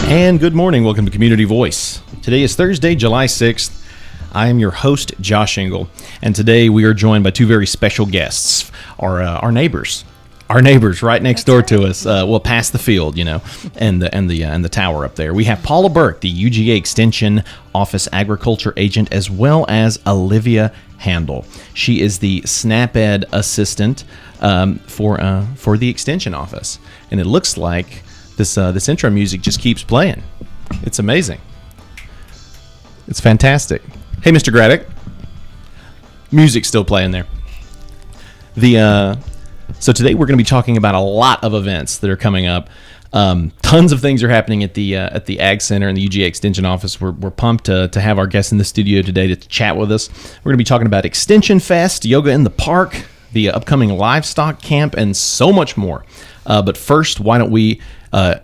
And good morning. Welcome to Community Voice. Today is Thursday, July 6th. I am your host, Josh Engel, and today we are joined by two very special guests, our neighbors. Our neighbors right next door to us, past the field, and the tower up there. We have Paula Burke, the UGA Extension Office Agriculture Agent, as well as Olivia Handley. She is the SNAP-Ed assistant for the Extension Office, and it looks like this intro music just keeps playing. It's amazing. It's fantastic. Hey, Mr. Graddick. Music's still playing there. So today we're going to be talking about a lot of events that are coming up. Tons of things are happening at the Ag Center and the UGA Extension Office. We're pumped to have our guests in the studio today to chat with us. We're going to be talking about Extension Fest, Yoga in the Park, the upcoming livestock camp, and so much more. But first, why don't we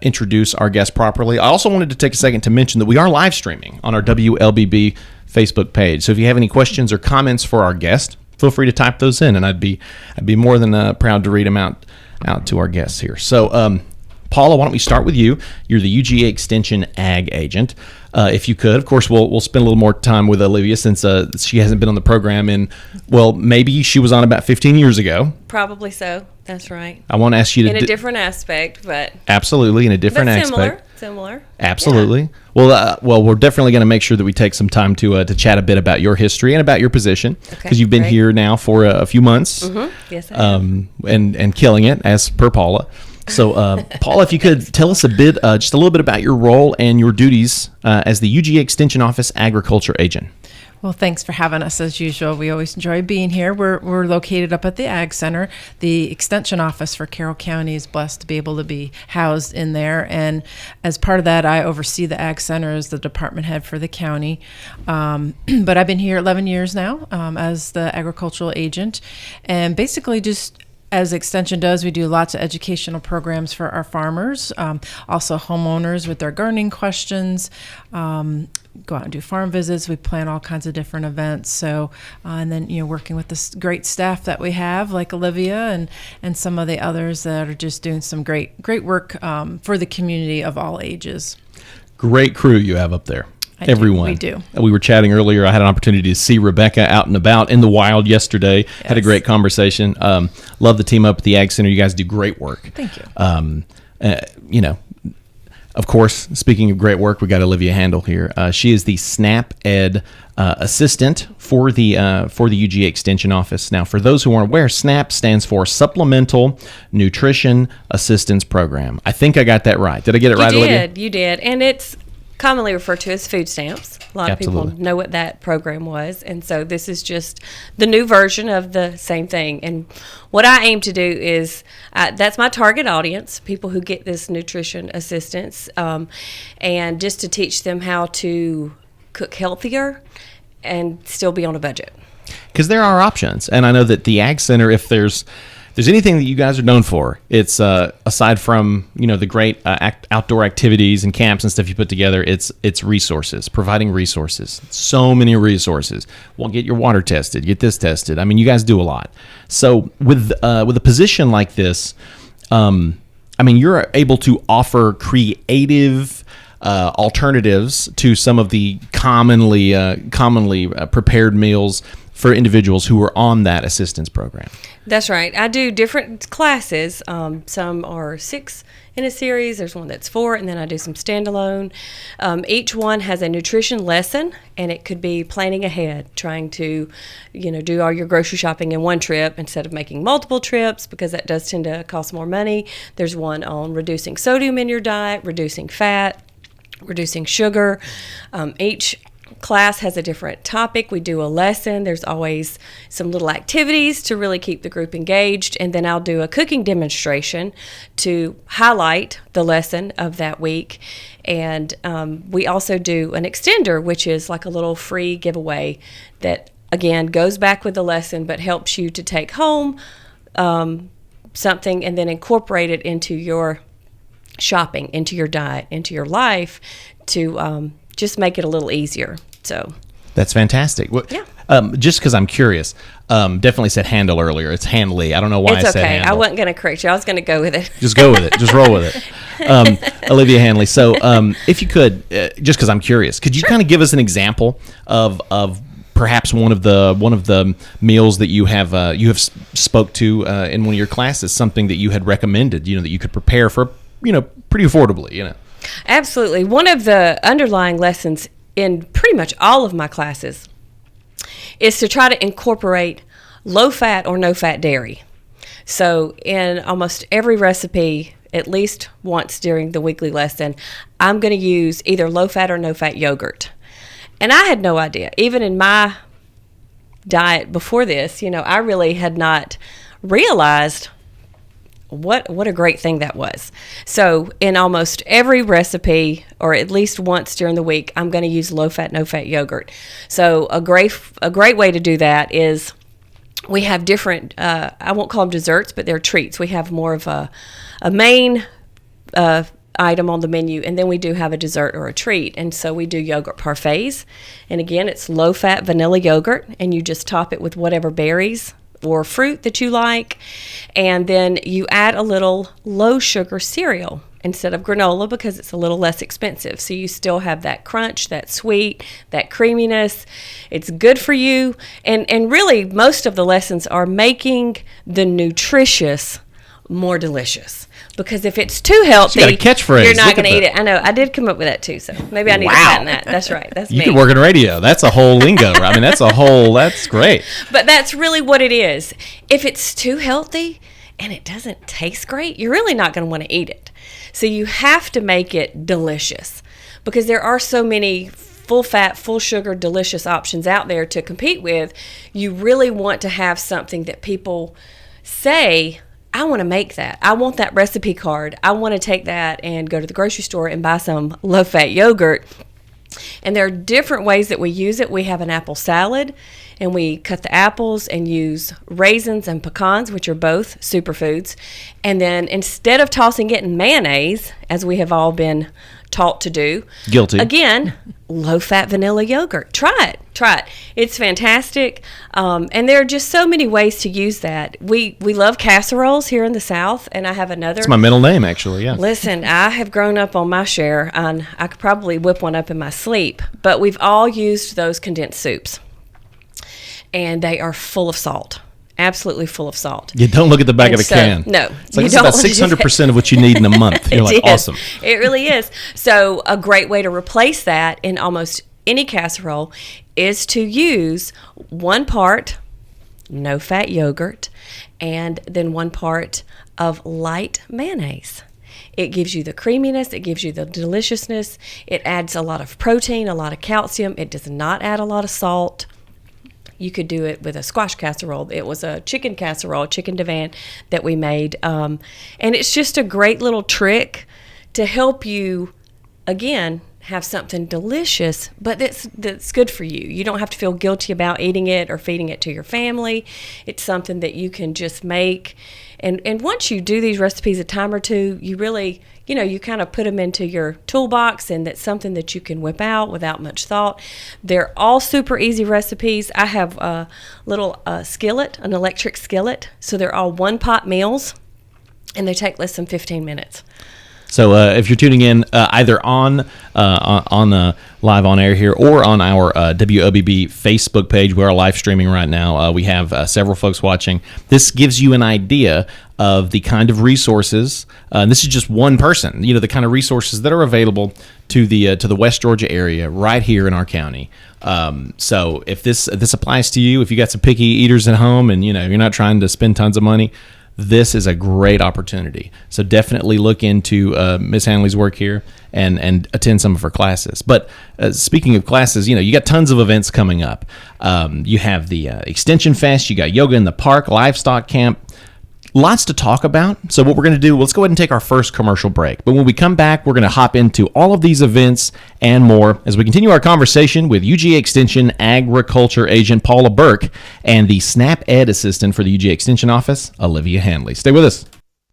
introduce our guest properly? I also wanted to take a second to mention that we are live streaming on our WLBB Facebook page. So if you have any questions or comments for our guest, feel free to type those in, and I'd be more than proud to read them out to our guests here. So, Paula, why don't we start with you? You're the UGA Extension Ag Agent. If you could, of course, we'll spend a little more time with Olivia since she hasn't been on the program in, maybe she was on about 15 years ago. Probably so. That's right. I want to ask you to... In a different aspect, but... Absolutely, in a different aspect. Similar. Absolutely. Yeah. Well, we're definitely going to make sure that we take some time to chat a bit about your history and about your position, because you've been here now for a few months. Mm-hmm. Yes, I have. And killing it, as per Paula. So, Paula, if you could tell us just a little bit about your role and your duties as the UGA Extension Office Agriculture Agent. Well, thanks for having us as usual. We always enjoy being here. We're located up at the Ag Center. The Extension Office for Carroll County is blessed to be able to be housed in there. And as part of that, I oversee the Ag Center as the department head for the county. But I've been here 11 years now as the agricultural agent. And basically just as Extension does, we do lots of educational programs for our farmers, also homeowners with their gardening questions, go out and do farm visits. We plan all kinds of different events. So, and then, working with this great staff that we have, like Olivia and some of the others that are just doing some great work for the community of all ages. Great crew you have up there. Everyone. We do. We were chatting earlier. I had an opportunity to see Rebecca out and about in the wild yesterday. Yes. Had a great conversation. Love the team up at the Ag Center. You guys do great work. Thank you. Of course, speaking of great work, we got Olivia Handley here. She is the SNAP-Ed assistant for the UGA Extension Office. Now, for those who aren't aware, SNAP stands for Supplemental Nutrition Assistance Program. I think I got that right. Did I get it right, Olivia? You did. And it's commonly referred to as food stamps. A lot of people know what that program was, and so this is just the new version of the same thing. And what I aim to do is, that's my target audience, people who get this nutrition assistance, and just to teach them how to cook healthier and still be on a budget. Because there are options, and I know that the Ag Center, if there's anything that you guys are known for, it's aside from the great outdoor activities and camps and stuff you put together, it's resources, providing resources. So many resources. Well, get your water tested, get this tested. I mean, you guys do a lot. So with a position like this, you're able to offer creative alternatives to some of the commonly prepared meals for individuals who are on that assistance program. That's right. I do different classes. Some are 6 in a series. There's one that's 4, and then I do some standalone. Each one has a nutrition lesson, and it could be planning ahead, trying to, do all your grocery shopping in one trip instead of making multiple trips, because that does tend to cost more money. There's one on reducing sodium in your diet, reducing fat, reducing sugar. Each class has a different topic. We do a lesson. There's always some little activities to really keep the group engaged, and then I'll do a cooking demonstration to highlight the lesson of that week. And we also do an extender, which is like a little free giveaway that, again, goes back with the lesson but helps you to take home something and then incorporate it into your shopping, into your diet, into your life, to just make it a little easier. So that's fantastic. Well, yeah. Just because I'm curious, definitely said Handle earlier. It's Handley. I don't know why I said Handle. I wasn't going to correct you. I was going to go with it. Just go with it. Just roll with it. Olivia Handley. So, if you could, just because I'm curious, could you kind of give us an example of perhaps one of the meals that you have spoke to in one of your classes, something that you had recommended, that you could prepare for, pretty affordably, Absolutely. One of the underlying lessons in pretty much all of my classes is to try to incorporate low-fat or no-fat dairy. So in almost every recipe, at least once during the weekly lesson, I'm going to use either low-fat or no-fat yogurt. And I had no idea. Even in my diet before this, I really had not realized what a great thing that was. So in almost every recipe, or at least once during the week, I'm going to use low-fat, no-fat yogurt. So a great way to do that is we have different, I won't call them desserts, but they're treats. We have more of a main item on the menu, and then we do have a dessert or a treat. And so we do yogurt parfaits. And again, it's low-fat vanilla yogurt, and you just top it with whatever berries or fruit that you like, and then you add a little low sugar cereal instead of granola because it's a little less expensive. So you still have that crunch, that sweet, that creaminess. It's good for you, and really most of the lessons are making the nutritious more delicious. Because if it's too healthy, you got a catchphrase. You're not going to eat it. I know. I did come up with that too, so maybe I need to patent that. That's right. That's you me. could work in radio. That's a whole lingo. I mean, that's great. But that's really what it is. If it's too healthy and it doesn't taste great, you're really not going to want to eat it. So you have to make it delicious, because there are so many full fat, full sugar, delicious options out there to compete with. You really want to have something that people say, I want to make that. I want that recipe card. I want to take that and go to the grocery store and buy some low-fat yogurt. And there are different ways that we use it. We have an apple salad, and we cut the apples and use raisins and pecans, which are both superfoods. And then instead of tossing it in mayonnaise, as we have all been taught to do. Guilty. Again, low-fat vanilla yogurt. Try it. It's fantastic. And there are just so many ways to use that. We love casseroles here in the South, and I have another. It's my middle name, actually, yeah. Listen, I have grown up on my share, and I could probably whip one up in my sleep, but we've all used those condensed soups, and they are full of salt. Absolutely full of salt. You don't look at the back of the can. No. It's like, it's about 600% of what you need in a month. You're like, awesome. It really is. So a great way to replace that in almost any casserole is to use 1 part no-fat yogurt and then 1 part of light mayonnaise. It gives you the creaminess. It gives you the deliciousness. It adds a lot of protein, a lot of calcium. It does not add a lot of salt. You could do it with a squash casserole. It was a chicken casserole, chicken divan that we made. And it's just a great little trick to help you, again, have something delicious, but that's good for you. You don't have to feel guilty about eating it or feeding it to your family. It's something that you can just make. And once you do these recipes a time or two, you really, you kind of put them into your toolbox, and that's something that you can whip out without much thought. They're all super easy recipes. I have a little skillet, an electric skillet, so they're all 1-pot meals, and they take less than 15 minutes. So if you're tuning in either on live on air here or on our WOBB Facebook page, we are live streaming right now. We have several folks watching. This gives you an idea of the kind of resources. And this is just one person. The kind of resources that are available to the West Georgia area right here in our county. So if this applies to you, if you got some picky eaters at home and you're not trying to spend tons of money, this is a great opportunity. So definitely look into Ms. Handley's work here and attend some of her classes. But speaking of classes, you got tons of events coming up. You have the Extension Fest. You got Yoga in the Park, Livestock Camp. Lots to talk about. So what we're going to do, let's go ahead and take our first commercial break. But when we come back, we're going to hop into all of these events and more as we continue our conversation with UGA Extension Agriculture Agent Paula Burke and the SNAP Ed Assistant for the UGA Extension Office, Olivia Handley. Stay with us.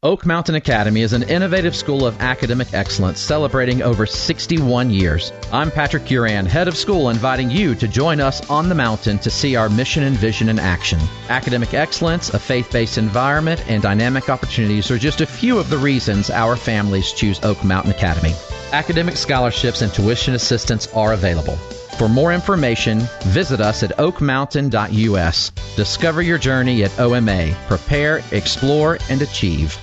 Oak Mountain Academy is an innovative school of academic excellence celebrating over 61 years. I'm Patrick Uran, head of school, inviting you to join us on the mountain to see our mission and vision in action. Academic excellence, a faith-based environment, and dynamic opportunities are just a few of the reasons our families choose Oak Mountain Academy. Academic scholarships and tuition assistance are available. For more information, visit us at oakmountain.us. Discover your journey at OMA. Prepare, explore, and achieve.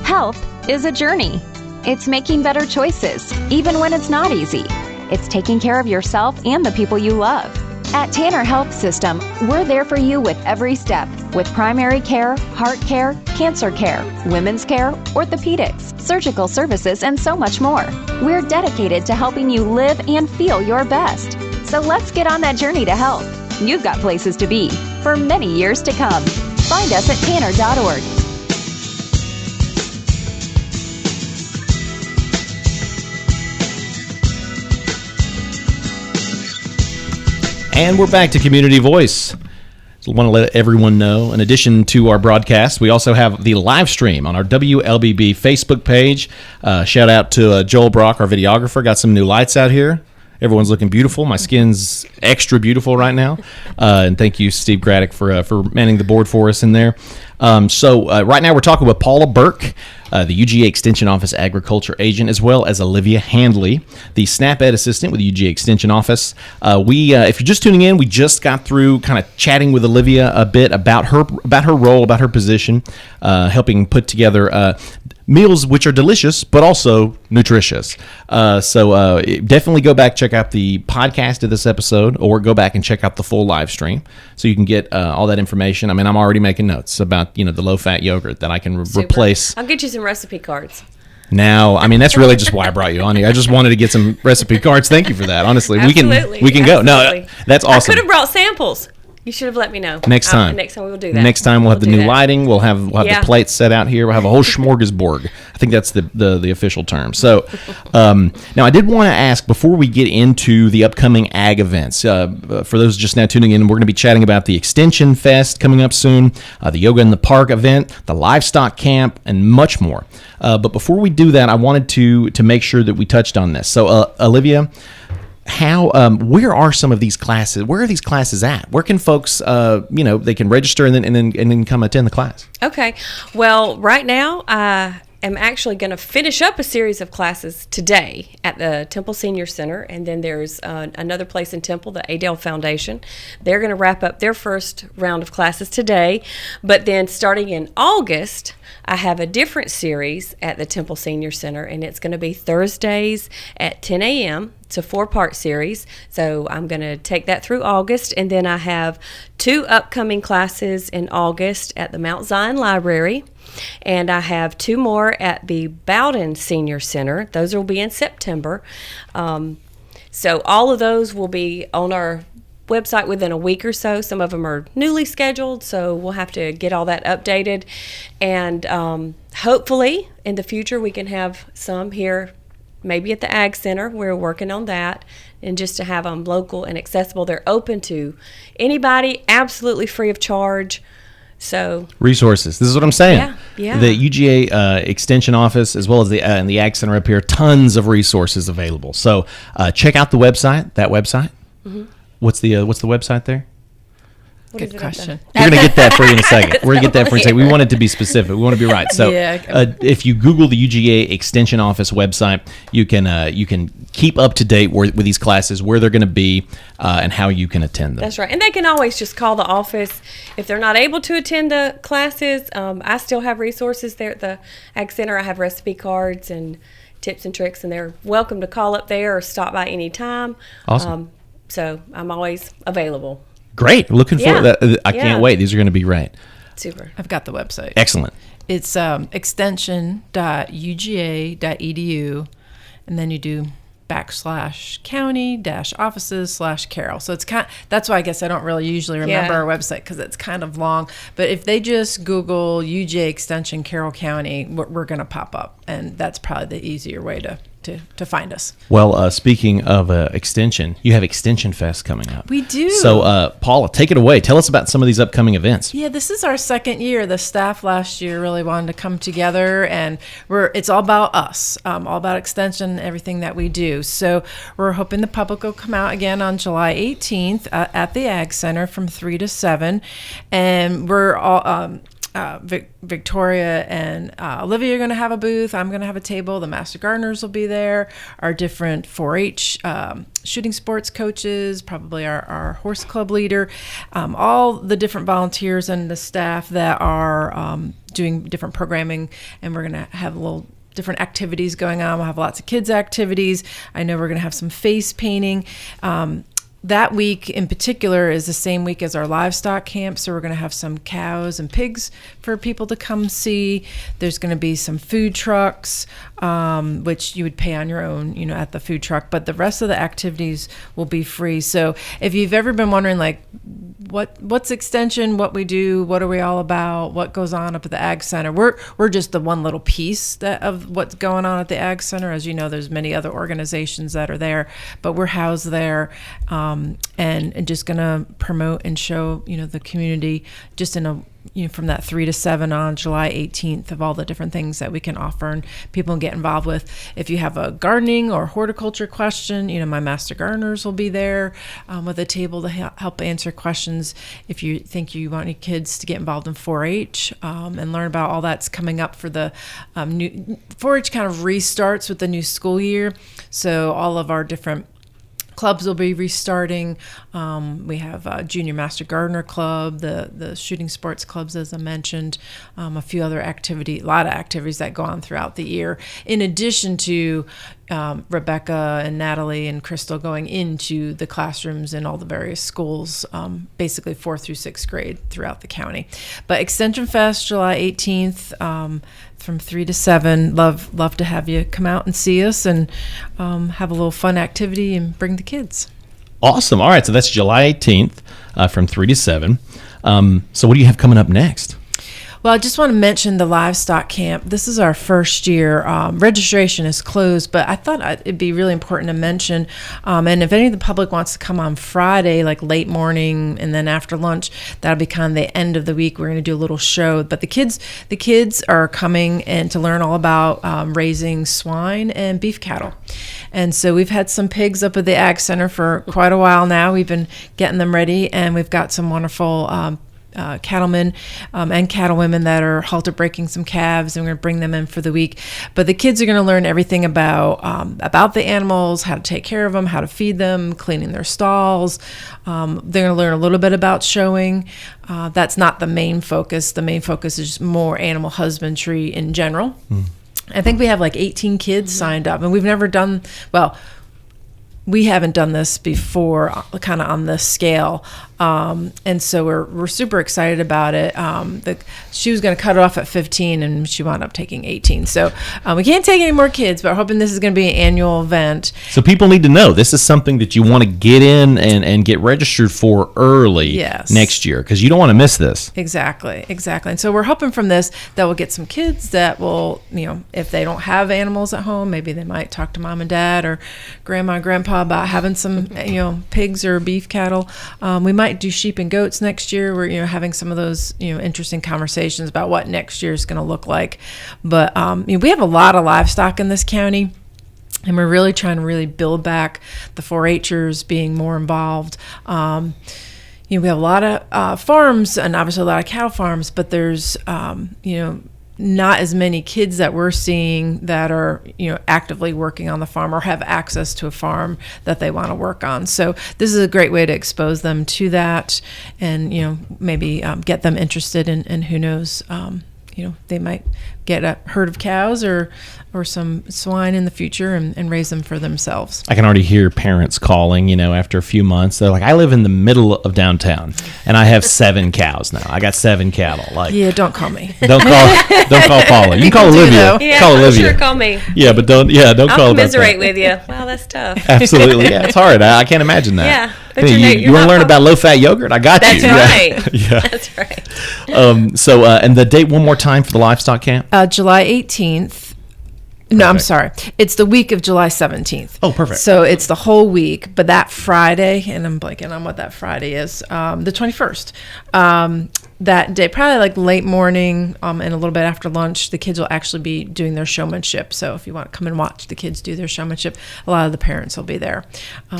Health is a journey. It's making better choices, even when it's not easy. It's taking care of yourself and the people you love. At Tanner Health System, we're there for you with every step, with primary care, heart care, cancer care, women's care, orthopedics, surgical services, and so much more. We're dedicated to helping you live and feel your best. So let's get on that journey to health. You've got places to be for many years to come. Find us at tanner.org. And we're back to Community Voice. So I want to let everyone know, in addition to our broadcast, we also have the live stream on our WLBB Facebook page. Shout out to Joel Brock, our videographer. Got some new lights out here. Everyone's looking beautiful. My skin's extra beautiful right now. And thank you, Steve Graddick, for manning the board for us in there. So right now we're talking with Paula Burke, the UGA Extension Office Agriculture Agent, as well as Olivia Handley, the SNAP Ed Assistant with the UGA Extension Office. If you're just tuning in, we just got through kind of chatting with Olivia a bit about her role, about her position, helping put together meals which are delicious but also nutritious. So definitely go back, check out the podcast of this episode, or go back and check out the full live stream so you can get all that information. I mean, I'm already making notes about the low-fat yogurt that I can replace. I'll get you some recipe cards. Now, I mean, that's really just why I brought you on here. I just wanted to get some recipe cards. Thank you for that. Honestly, Absolutely. we can go. No, that's awesome. I could have brought samples. You should have let me know. Next time. Next time we will do that. Next time we'll have the new lighting. We'll have Yeah. the plates set out here. We'll have a whole smorgasbord. I think that's the official term. So now I did want to ask, before we get into the upcoming ag events, for those just now tuning in, we're going to be chatting about the Extension Fest coming up soon, the Yoga in the Park event, the livestock camp, and much more. But before we do that, I wanted to make sure that we touched on this. So Olivia, where are some of these classes? Where are these classes at? Where can folks, they can register and then come attend the class? Okay. Well, right now I am actually going to finish up a series of classes today at the Temple Senior Center, and then there's another place in Temple, the Adele Foundation. They're going to wrap up their first round of classes today, but then starting in August, I have a different series at the Temple Senior Center, and it's going to be Thursdays at 10 a.m. It's a 4-part series, so I'm going to take that through August, and then I have 2 upcoming classes in August at the Mount Zion Library, and I have 2 more at the Bowden Senior Center. Those will be in September. So all of those will be on our website within a week or so. Some of them are newly scheduled, so we'll have to get all that updated. And hopefully in the future we can have some here, maybe at the Ag Center. We're working on that, and just to have them local and accessible. They're open to anybody, absolutely free of charge. So resources. This is what I'm saying. Yeah. The UGA Extension Office, as well as the Ag Center up here, tons of resources available. So check out the website. That website. Mm-hmm. What's the website there? Good question. You're going to get that for you in a second. We're going to get that for you in a second. We want it to be specific. We want to be right. So if you Google the UGA Extension Office website, you can keep up to date with these classes, where they're going to be, and how you can attend them. That's right. And they can always just call the office. If they're not able to attend the classes, I still have resources there at the Ag Center. I have recipe cards and tips and tricks, and they're welcome to call up there or stop by any time. Awesome. So I'm always available. Great. Looking forward to that. I can't wait. These are going to be great. Super. I've got the website. Excellent. It's extension.uga.edu, and then you do /county-offices/Carroll. So it's that's why I guess I don't really usually remember our website, because it's kind of long. But if they just Google UGA Extension Carroll County, we're going to pop up, and that's probably the easier way to to find us. Well, speaking of Extension, you have Extension Fest coming up. We do. So, Paula, take it away. Tell us about some of these upcoming events. Yeah, this is our second year. The staff last year really wanted to come together, and it's all about us, all about Extension, everything that we do. So we're hoping the public will come out again on July 18th at the Ag Center from 3 to 7, and we're all Victoria and Olivia are going to have a booth. I'm going to have a table. The Master Gardeners will be there. Our different 4-H shooting sports coaches, probably our horse club leader, all the different volunteers and the staff that are doing different programming. And we're going to have a little different activities going on. We'll have lots of kids activities. I know we're going to have some face painting. That week in particular is the same week as our livestock camp, so we're going to have some cows and pigs for people to come see. There's going to be some food trucks, which you would pay on your own, at the food truck, but the rest of the activities will be free. So if you've ever been wondering, like, what's Extension, what we do, what are we all about, what goes on up at the Ag Center, we're just the one little piece of what's going on at the Ag Center. As you know, there's many other organizations that are there, but we're housed there. And just going to promote and show, the community just from that 3 to 7 on July 18th of all the different things that we can offer and people can get involved with. If you have a gardening or horticulture question, my Master Gardeners will be there with a table to help answer questions. If you think you want your kids to get involved in 4-H and learn about all that's coming up for the new 4-H kind of restarts with the new school year. So all of our different clubs will be restarting. We have Junior Master Gardener Club, the shooting sports clubs, as I mentioned, a lot of activities that go on throughout the year, in addition to Rebecca and Natalie and Crystal going into the classrooms in all the various schools, basically 4th through 6th grade throughout the county. But Extension Fest, July 18th, from 3 to 7. Love to have you come out and see us and have a little fun activity and bring the kids. Awesome. All right, so that's July 18th from 3 to 7. So what do you have coming up next? Well, I just want to mention the livestock camp. This is our first year. Registration is closed, but I thought it'd be really important to mention. And if any of the public wants to come on Friday, like late morning and then after lunch, that'll be kind of the end of the week. We're going to do a little show. But the kids are coming and to learn all about raising swine and beef cattle. And so we've had some pigs up at the Ag Center for quite a while now. We've been getting them ready, and we've got some wonderful cattlemen and cattlewomen that are halter breaking some calves, and we're going to bring them in for the week. But the kids are going to learn everything about the animals, how to take care of them, how to feed them, cleaning their stalls. They're going to learn a little bit about showing. That's not the main focus. The main focus is more animal husbandry in general. I think we have like 18 kids signed up, and we've never done, we haven't done this before, kind of on this scale, and so we're super excited about it. She was going to cut it off at 15, and she wound up taking 18. So we can't take any more kids, but we're hoping this is going to be an annual event. So people need to know this is something that you want to get in and get registered for early next year, because you don't want to miss this. Exactly. And so we're hoping from this that we'll get some kids that will, if they don't have animals at home, maybe they might talk to mom and dad or grandma and grandpa about having some, pigs or beef cattle. We might do sheep and goats next year. We're, having some of those, interesting conversations about what next year is going to look like. But we have a lot of livestock in this county, and we're really trying to build back the 4-H'ers being more involved. We have a lot of farms, and obviously a lot of cattle farms, but there's, not as many kids that we're seeing that are, actively working on the farm or have access to a farm that they want to work on. So this is a great way to expose them to that, and, maybe get them interested in, and who knows, they might get a herd of cows or some swine in the future and raise them for themselves. I can already hear parents calling, after a few months. They're like, I live in the middle of downtown, and I have 7 cows now. I got 7 cattle. Don't call me. Don't call Paula. You can call Olivia. Yeah, call Olivia. Sure, call me. Yeah, but don't call about that. I'll commiserate with you. Wow, that's tough. Absolutely. Yeah, it's hard. I can't imagine that. Yeah. But you want to learn about low-fat yogurt? I got you. That's right. Yeah. That's right. And the date one more time for the livestock camp? July 18th. No, I'm perfect. sorry. It's the week of July 17th. Oh, perfect. So it's the whole week, but that Friday, and I'm blanking on what that Friday is, the 21st. That day, probably like late morning and a little bit after lunch, the kids will actually be doing their showmanship. So if you want to come and watch the kids do their showmanship, a lot of the parents will be there.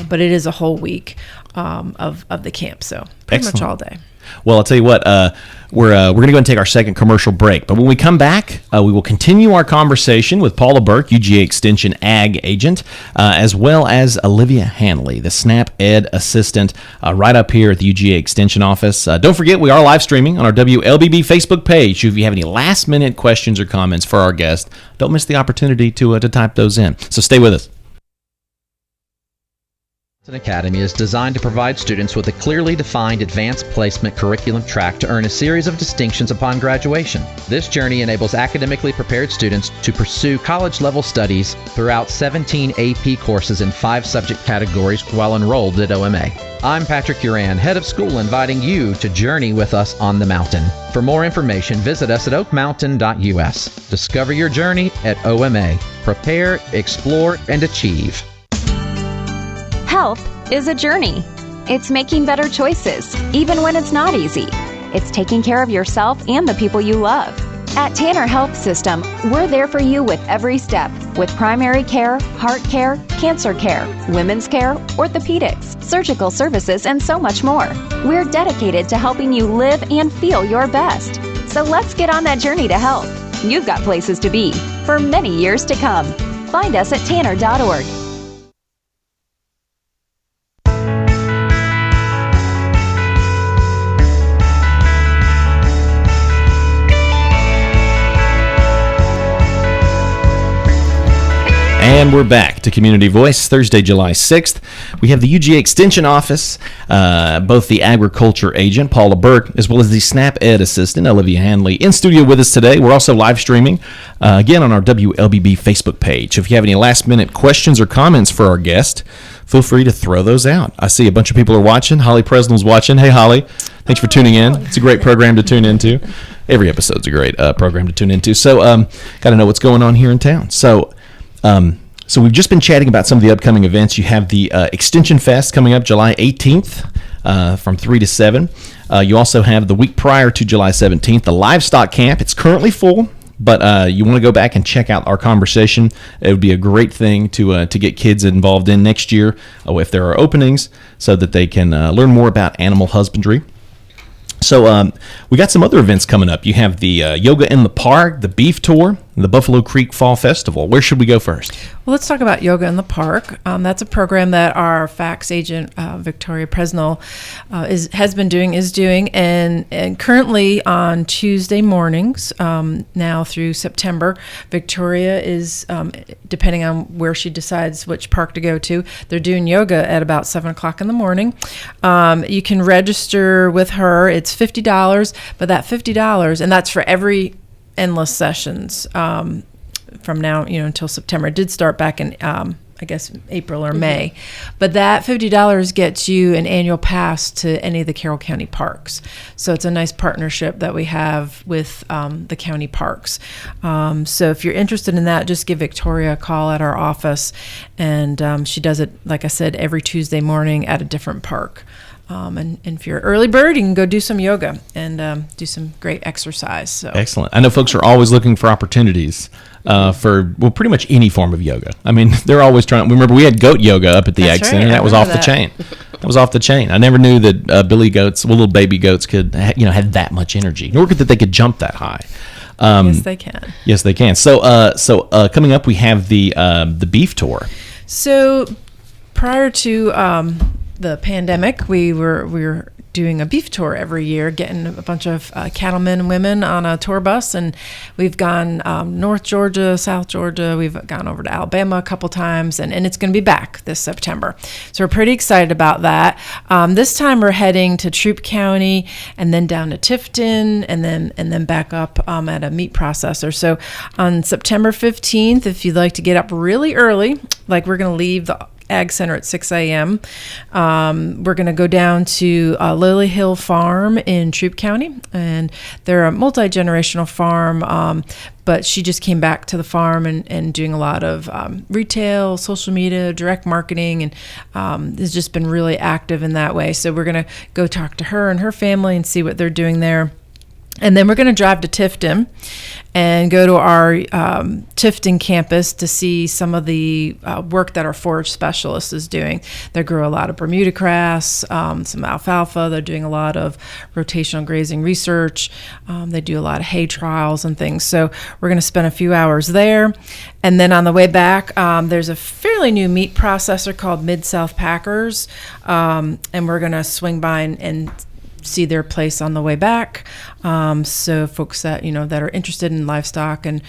But it is a whole week of the camp, so pretty much all day. Well, I'll tell you what, we're going to go and take our second commercial break. But when we come back, we will continue our conversation with Paula Burke, UGA Extension Ag Agent, as well as Olivia Handley, the SNAP Ed Assistant, right up here at the UGA Extension Office. Don't forget, we are live streaming on our WLBB Facebook page. If you have any last-minute questions or comments for our guest, don't miss the opportunity to type those in. So stay with us. Academy is designed to provide students with a clearly defined advanced placement curriculum track to earn a series of distinctions upon graduation. This journey enables academically prepared students to pursue college-level studies throughout 17 AP courses in 5 subject categories while enrolled at OMA. I'm Patrick Uran, head of school, inviting you to journey with us on the mountain. For more information, visit us at oakmountain.us. Discover your journey at OMA. Prepare, explore, and achieve. Health is a journey. It's making better choices, even when it's not easy. It's taking care of yourself and the people you love. At Tanner Health System, we're there for you with every step, with primary care, heart care, cancer care, women's care, orthopedics, surgical services, and so much more. We're dedicated to helping you live and feel your best. So let's get on that journey to health. You've got places to be for many years to come. Find us at tanner.org. And we're back to Community Voice, Thursday, July 6th. We have the UGA Extension Office, both the Agriculture Agent, Paula Burke, as well as the SNAP Ed Assistant, Olivia Handley, in studio with us today. We're also live streaming, again, on our WLBB Facebook page. If you have any last-minute questions or comments for our guest, feel free to throw those out. I see a bunch of people are watching. Holly Presnell's watching. Hey, Holly. Thanks for tuning in. It's a great program to tune into. Every episode's a great program to tune into. So, got to know what's going on here in town. So we've just been chatting about some of the upcoming events. You have the Extension Fest coming up July 18th from 3 to 7. You also have the week prior to July 17th, the Livestock Camp. It's currently full, but you want to go back and check out our conversation. It would be a great thing to get kids involved in next year if there are openings so that they can learn more about animal husbandry. So we got some other events coming up. You have the Yoga in the Park, the Beef Tour, and the Buffalo Creek Fall Festival. Where should we go first? Well, let's talk about Yoga in the Park. That's a program that our fax agent, Victoria Presnell, is doing, and currently on Tuesday mornings, now through September, Victoria is, depending on where she decides which park to go to, they're doing yoga at about 7 o'clock in the morning. You can register with her. It's $50, but that $50, and that's for every endless sessions from now, until September. It did start back in, I guess, April or May. But that $50 gets you an annual pass to any of the Carroll County parks. So it's a nice partnership that we have with the county parks. So if you're interested in that, just give Victoria a call at our office. And she does it, like I said, every Tuesday morning at a different park. And if you're an early bird, you can go do some yoga and do some great exercise. So excellent. I know folks are always looking for opportunities for pretty much any form of yoga. I mean, they're always trying. Remember, we had goat yoga up at the Ag Center. That was off the chain. That was off the chain. I never knew that little baby goats could, had that much energy, nor that they could jump that high. Yes, they can. Yes, they can. So coming up, we have the Beef Tour. So prior to the pandemic, we were doing a beef tour every year, getting a bunch of cattlemen and women on a tour bus, and we've gone North Georgia, South Georgia, we've gone over to Alabama a couple times, and it's going to be back this September. So we're pretty excited about that. This time we're heading to Troup County and then down to Tifton and then back up at a meat processor. So on September 15th, if you'd like to get up really early, like we're going to leave the Ag Center at 6 a.m. We're going to go down to Lily Hill Farm in Troup County, and they're a multi-generational farm, but she just came back to the farm and doing a lot of retail, social media, direct marketing, and has just been really active in that way. So we're going to go talk to her and her family and see what they're doing there. And then we're going to drive to Tifton and go to our Tifton campus to see some of the work that our forage specialist is doing. They grow a lot of Bermuda grass, some alfalfa. They're doing a lot of rotational grazing research. They do a lot of hay trials and things. So we're going to spend a few hours there. And then on the way back, there's a fairly new meat processor called Mid-South Packers. And we're going to swing by and see their place on the way back. So folks that that are interested in livestock and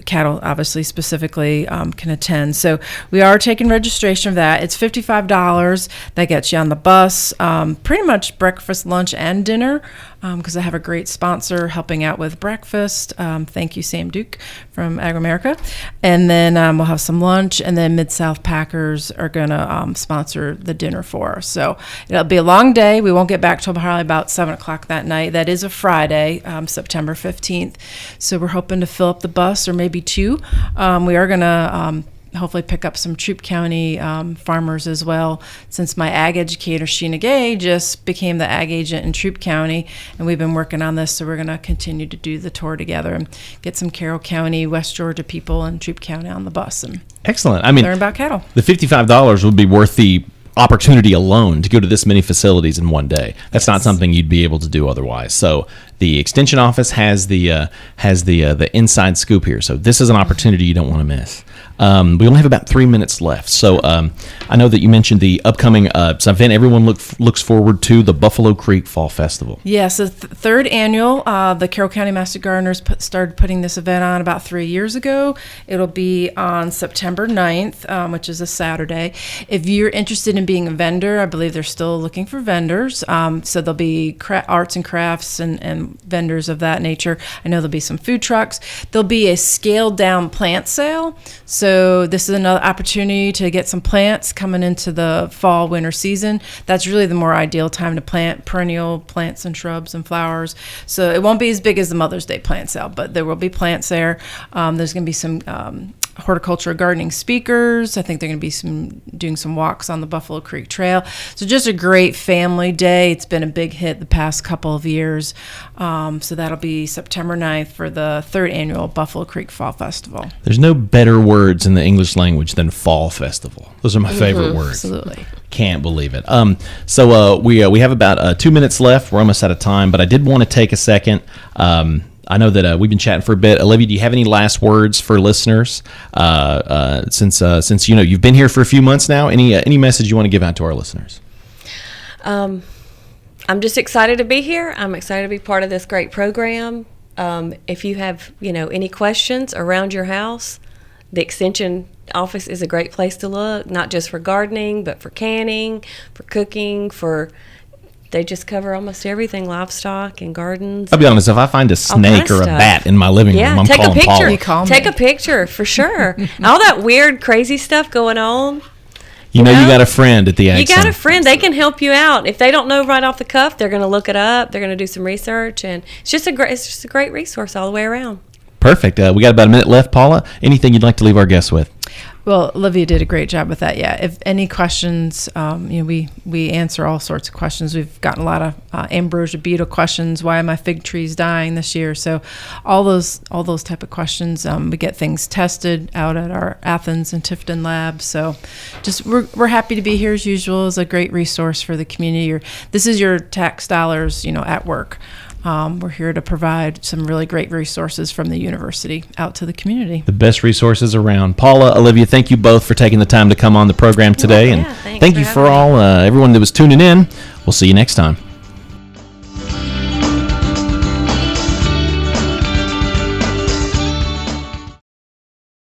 cattle, obviously specifically, can attend. So we are taking registration of that. It's $55. That gets you on the bus, pretty much breakfast, lunch, and dinner, because I have a great sponsor helping out with breakfast. Thank you, Sam Duke from Agri-America. And then we'll have some lunch, and then Mid-South Packers are going to sponsor the dinner for us. So it'll be a long day. We won't get back till probably about 7 o'clock that night. That is a Friday, September 15th. So we're hoping to fill up the bus, or maybe two. We are going to hopefully pick up some Troup County farmers as well, since my ag educator, Sheena Gay, just became the ag agent in Troup County, and we've been working on this, so we're going to continue to do the tour together and get some Carroll County, West Georgia people and Troup County on the bus and excellent. I mean, learn about cattle. The $55 would be worth the opportunity alone to go to this many facilities in one day. That's not something you'd be able to do otherwise. So the extension office has the inside scoop here. So this is an opportunity you don't want to miss. We only have about 3 minutes left. So I know that you mentioned the upcoming event everyone looks forward to, the Buffalo Creek Fall Festival. Yes, the third annual. The Carroll County Master Gardeners started putting this event on about 3 years ago. It'll be on September 9th, which is a Saturday. If you're interested in being a vendor, I believe they're still looking for vendors. So there'll be arts and crafts and vendors of that nature. I know there'll be some food trucks. There'll be a scaled down plant sale. So this is another opportunity to get some plants coming into the fall, winter season. That's really the more ideal time to plant perennial plants and shrubs and flowers. So it won't be as big as the Mother's Day plant sale, but there will be plants there. There's going to be some horticulture gardening speakers. I think they're going to be doing some walks on the Buffalo Creek Trail. So just a great family day. It's been a big hit the past couple of years. So that'll be September 9th for the third annual Buffalo Creek Fall Festival. There's no better words in the English language than fall festival. Those are my favorite words. Absolutely. Can't believe it. So we have about 2 minutes left. We're almost out of time, but I did want to take a second. I know that we've been chatting for a bit. Olivia, do you have any last words for listeners? Since you've been here for a few months now, any message you want to give out to our listeners? I'm just excited to be here. I'm excited to be part of this great program. If you have any questions around your house, the Extension office is a great place to look, not just for gardening, but for canning, for cooking, they just cover almost everything, livestock and gardens. I'll be honest, if I find a snake or a bat in my living room, I'm calling Paula. Take a picture, for sure. All that weird, crazy stuff going on. You got a friend at the Ag Center. You got a friend. They can help you out. If they don't know right off the cuff, they're going to look it up. They're going to do some research, and it's just a great resource all the way around. Perfect. We got about a minute left. Paula, anything you'd like to leave our guests with? Well, Olivia did a great job with that. Yeah. If any questions, we answer all sorts of questions. We've gotten a lot of ambrosia beetle questions. Why are my fig trees dying this year? So all those type of questions. We get things tested out at our Athens and Tifton labs. So just we're happy to be here as usual. It's a great resource for the community. This is your tax dollars, at work. We're here to provide some really great resources from the university out to the community. The best resources around. Paula, Olivia, thank you both for taking the time to come on the program today. And thank you for everyone that was tuning in. We'll see you next time.